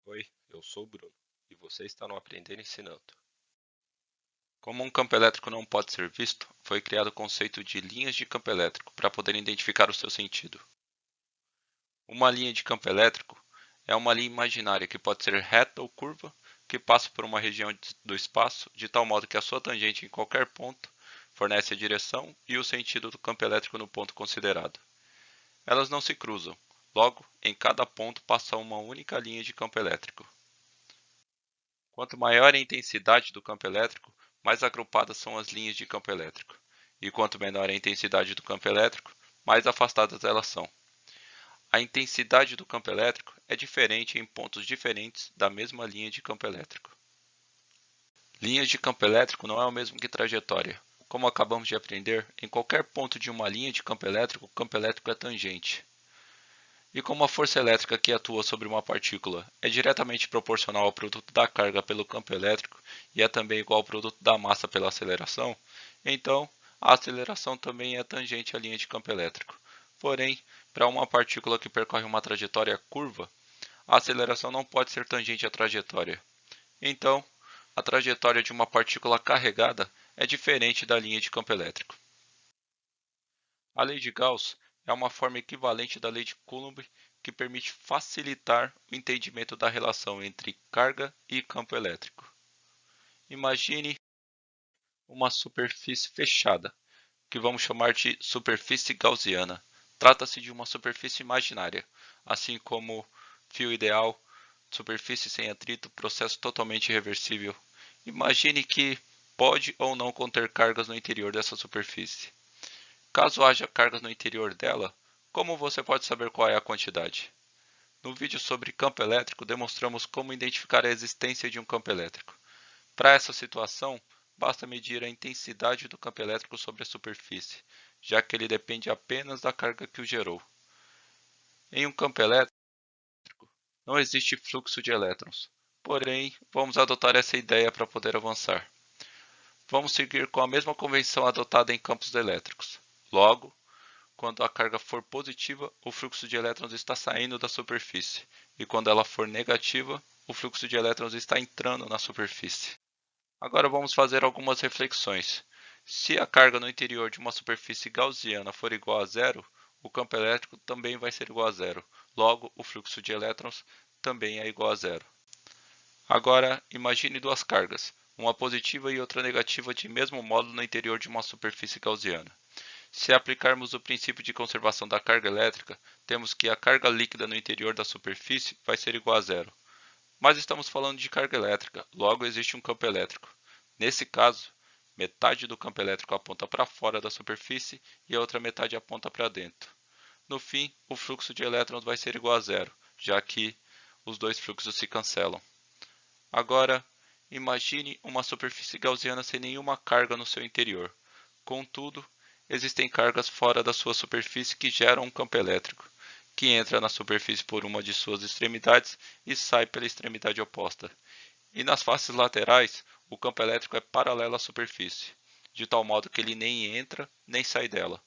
Oi, eu sou o Bruno e você está no Aprender Ensinando. Como um campo elétrico não pode ser visto, foi criado o conceito de linhas de campo elétrico para poder identificar o seu sentido. Uma linha de campo elétrico é uma linha imaginária que pode ser reta ou curva, que passa por uma região do espaço de tal modo que a sua tangente em qualquer ponto fornece a direção e o sentido do campo elétrico no ponto considerado. Elas não se cruzam, logo, em cada ponto passa uma única linha de campo elétrico. Quanto maior a intensidade do campo elétrico, mais agrupadas são as linhas de campo elétrico, e quanto menor a intensidade do campo elétrico, mais afastadas elas são. A intensidade do campo elétrico é diferente em pontos diferentes da mesma linha de campo elétrico. Linhas de campo elétrico não é o mesmo que trajetória. Como acabamos de aprender, em qualquer ponto de uma linha de campo elétrico, o campo elétrico é tangente. E como a força elétrica que atua sobre uma partícula é diretamente proporcional ao produto da carga pelo campo elétrico e é também igual ao produto da massa pela aceleração, então a aceleração também é tangente à linha de campo elétrico. Porém, para uma partícula que percorre uma trajetória curva, a aceleração não pode ser tangente à trajetória. Então, a trajetória de uma partícula carregada é diferente da linha de campo elétrico. A lei de Gauss é uma forma equivalente da lei de Coulomb que permite facilitar o entendimento da relação entre carga e campo elétrico. Imagine uma superfície fechada, que vamos chamar de superfície gaussiana. Trata-se de uma superfície imaginária, assim como fio ideal, superfície sem atrito, processo totalmente reversível. Imagine que pode ou não conter cargas no interior dessa superfície. Caso haja cargas no interior dela, como você pode saber qual é a quantidade? No vídeo sobre campo elétrico, demonstramos como identificar a existência de um campo elétrico. Para essa situação, basta medir a intensidade do campo elétrico sobre a superfície, já que ele depende apenas da carga que o gerou. Em um campo elétrico, não existe fluxo de elétrons. Porém, vamos adotar essa ideia para poder avançar. Vamos seguir com a mesma convenção adotada em campos elétricos. Logo, quando a carga for positiva, o fluxo de elétrons está saindo da superfície, e quando ela for negativa, o fluxo de elétrons está entrando na superfície. Agora vamos fazer algumas reflexões. Se a carga no interior de uma superfície gaussiana for igual a zero, o campo elétrico também vai ser igual a zero. Logo, o fluxo de elétrons também é igual a zero. Agora, imagine duas cargas, uma positiva e outra negativa de mesmo modo no interior de uma superfície gaussiana. Se aplicarmos o princípio de conservação da carga elétrica, temos que a carga líquida no interior da superfície vai ser igual a zero. Mas estamos falando de carga elétrica, logo existe um campo elétrico. Nesse caso, metade do campo elétrico aponta para fora da superfície e a outra metade aponta para dentro. No fim, o fluxo de elétrons vai ser igual a zero, já que os dois fluxos se cancelam. Agora, imagine uma superfície gaussiana sem nenhuma carga no seu interior. Contudo, existem cargas fora da sua superfície que geram um campo elétrico, que entra na superfície por uma de suas extremidades e sai pela extremidade oposta. E nas faces laterais, o campo elétrico é paralelo à superfície, de tal modo que ele nem entra nem sai dela.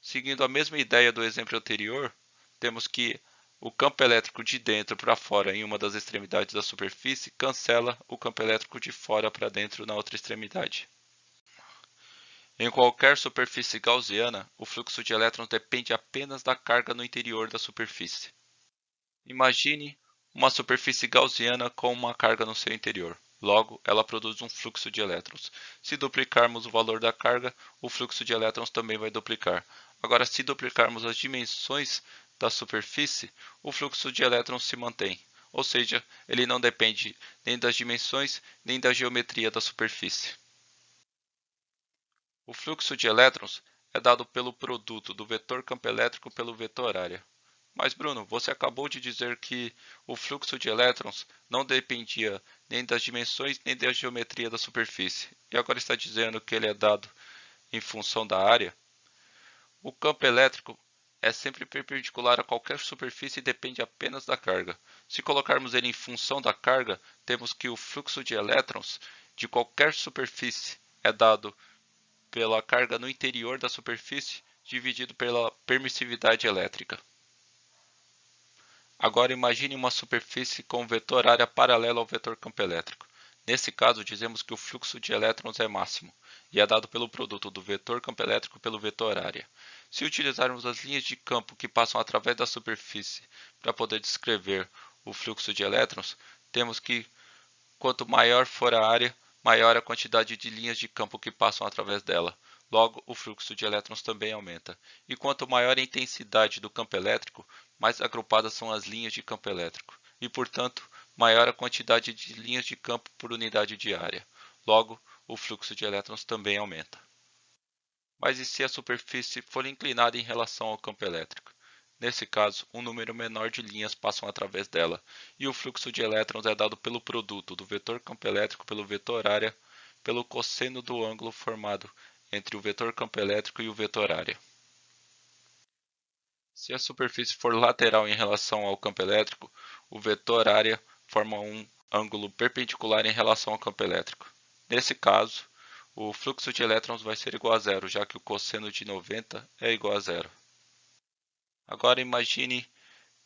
Seguindo a mesma ideia do exemplo anterior, temos que o campo elétrico de dentro para fora em uma das extremidades da superfície cancela o campo elétrico de fora para dentro na outra extremidade. Em qualquer superfície gaussiana, o fluxo de elétrons depende apenas da carga no interior da superfície. Imagine uma superfície gaussiana com uma carga no seu interior. Logo, ela produz um fluxo de elétrons. Se duplicarmos o valor da carga, o fluxo de elétrons também vai duplicar. Agora, se duplicarmos as dimensões da superfície, o fluxo de elétrons se mantém. Ou seja, ele não depende nem das dimensões nem da geometria da superfície. O fluxo de elétrons é dado pelo produto do vetor campo elétrico pelo vetor área. Mas Bruno, você acabou de dizer que o fluxo de elétrons não dependia nem das dimensões nem da geometria da superfície, e agora está dizendo que ele é dado em função da área? O campo elétrico é sempre perpendicular a qualquer superfície e depende apenas da carga. Se colocarmos ele em função da carga, temos que o fluxo de elétrons de qualquer superfície é dado pela carga no interior da superfície dividido pela permissividade elétrica. Agora imagine uma superfície com vetor área paralelo ao vetor campo elétrico. Nesse caso, dizemos que o fluxo de elétrons é máximo, e é dado pelo produto do vetor campo elétrico pelo vetor área. Se utilizarmos as linhas de campo que passam através da superfície para poder descrever o fluxo de elétrons, temos que quanto maior for a área, maior a quantidade de linhas de campo que passam através dela. Logo, o fluxo de elétrons também aumenta. E quanto maior a intensidade do campo elétrico, mais agrupadas são as linhas de campo elétrico. E, portanto, maior a quantidade de linhas de campo por unidade de área. Logo, o fluxo de elétrons também aumenta. Mas e se a superfície for inclinada em relação ao campo elétrico? Nesse caso, um número menor de linhas passam através dela, e o fluxo de elétrons é dado pelo produto do vetor campo elétrico pelo vetor área, pelo cosseno do ângulo formado entre o vetor campo elétrico e o vetor área. Se a superfície for lateral em relação ao campo elétrico, o vetor área forma um ângulo perpendicular em relação ao campo elétrico. Nesse caso, o fluxo de elétrons vai ser igual a zero, já que o cosseno de 90 é igual a zero. Agora imagine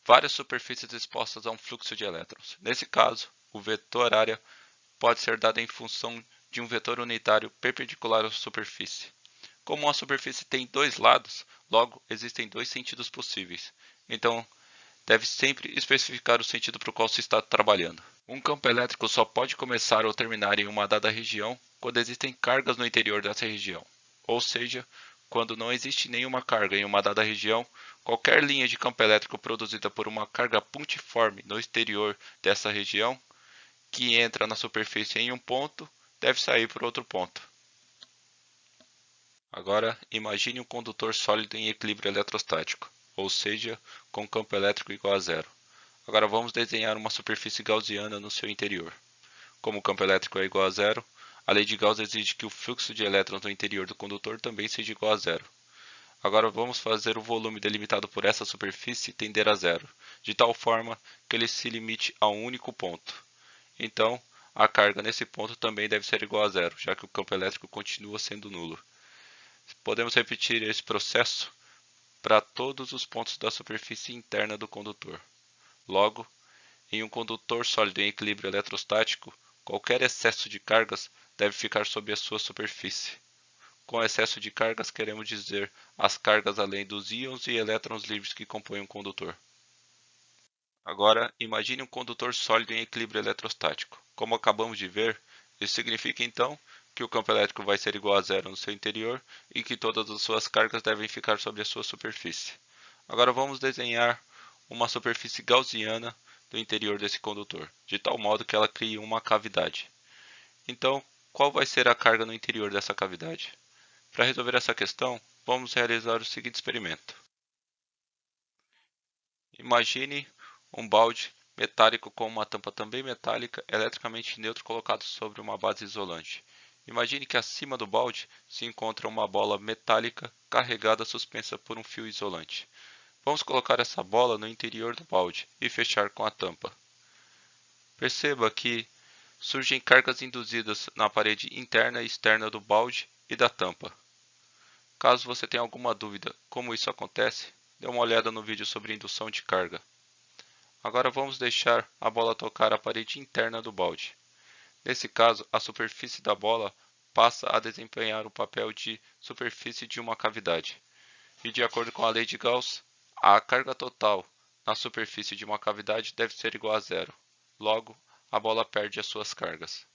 várias superfícies expostas a um fluxo de elétrons. Nesse caso, o vetor área pode ser dado em função de um vetor unitário perpendicular à superfície. Como uma superfície tem dois lados, logo existem dois sentidos possíveis. Então, deve sempre especificar o sentido para o qual se está trabalhando. Um campo elétrico só pode começar ou terminar em uma dada região quando existem cargas no interior dessa região. Ou seja, quando não existe nenhuma carga em uma dada região, qualquer linha de campo elétrico produzida por uma carga pontiforme no exterior dessa região, que entra na superfície em um ponto, deve sair por outro ponto. Agora, imagine um condutor sólido em equilíbrio eletrostático, ou seja, com campo elétrico igual a zero. Agora vamos desenhar uma superfície gaussiana no seu interior. Como o campo elétrico é igual a zero, a lei de Gauss exige que o fluxo de elétrons no interior do condutor também seja igual a zero. Agora vamos fazer o volume delimitado por essa superfície tender a zero, de tal forma que ele se limite a um único ponto. Então, a carga nesse ponto também deve ser igual a zero, já que o campo elétrico continua sendo nulo. Podemos repetir esse processo para todos os pontos da superfície interna do condutor. Logo, em um condutor sólido em equilíbrio eletrostático, qualquer excesso de cargas deve ficar sob a sua superfície. Com excesso de cargas, queremos dizer as cargas além dos íons e elétrons livres que compõem um condutor. Agora, imagine um condutor sólido em equilíbrio eletrostático. Como acabamos de ver, isso significa então que o campo elétrico vai ser igual a zero no seu interior e que todas as suas cargas devem ficar sobre a sua superfície. Agora vamos desenhar uma superfície gaussiana do interior desse condutor, de tal modo que ela crie uma cavidade. Então, qual vai ser a carga no interior dessa cavidade? Para resolver essa questão, vamos realizar o seguinte experimento. Imagine um balde metálico com uma tampa também metálica, eletricamente neutro colocado sobre uma base isolante. Imagine que acima do balde se encontra uma bola metálica carregada suspensa por um fio isolante. Vamos colocar essa bola no interior do balde e fechar com a tampa. Perceba que surgem cargas induzidas na parede interna e externa do balde e da tampa. Caso você tenha alguma dúvida como isso acontece, dê uma olhada no vídeo sobre indução de carga. Agora vamos deixar a bola tocar a parede interna do balde. Nesse caso, a superfície da bola passa a desempenhar o papel de superfície de uma cavidade. E de acordo com a lei de Gauss, a carga total na superfície de uma cavidade deve ser igual a zero. Logo, a bola perde as suas cargas.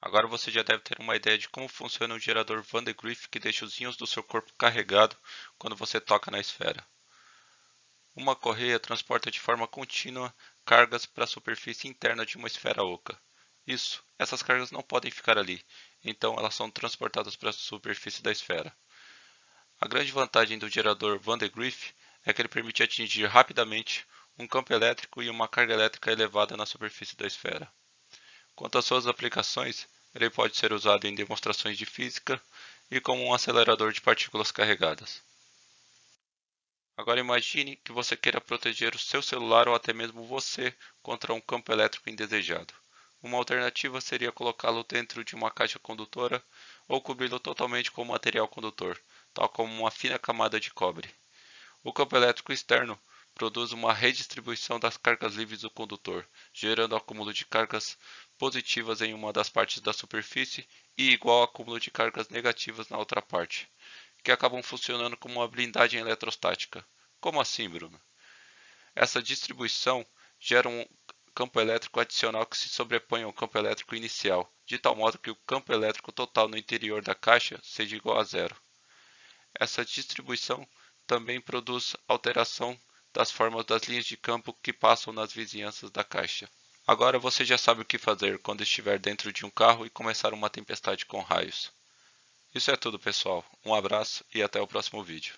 Agora você já deve ter uma ideia de como funciona o gerador Van de Graaff que deixa os íons do seu corpo carregado quando você toca na esfera. Uma correia transporta de forma contínua cargas para a superfície interna de uma esfera oca. Essas cargas não podem ficar ali, então elas são transportadas para a superfície da esfera. A grande vantagem do gerador Van de Graaff é que ele permite atingir rapidamente um campo elétrico e uma carga elétrica elevada na superfície da esfera. Quanto às suas aplicações, ele pode ser usado em demonstrações de física e como um acelerador de partículas carregadas. Agora imagine que você queira proteger o seu celular ou até mesmo você contra um campo elétrico indesejado. Uma alternativa seria colocá-lo dentro de uma caixa condutora ou cobri-lo totalmente com material condutor, tal como uma fina camada de cobre. O campo elétrico externo produz uma redistribuição das cargas livres do condutor, gerando acúmulo de cargas positivas em uma das partes da superfície e igual acúmulo de cargas negativas na outra parte, que acabam funcionando como uma blindagem eletrostática. Como assim, Bruno? Essa distribuição gera um campo elétrico adicional que se sobrepõe ao campo elétrico inicial, de tal modo que o campo elétrico total no interior da caixa seja igual a zero. Essa distribuição também produz alteração das formas das linhas de campo que passam nas vizinhanças da caixa. Agora você já sabe o que fazer quando estiver dentro de um carro e começar uma tempestade com raios. Isso é tudo, pessoal. Um abraço e até o próximo vídeo.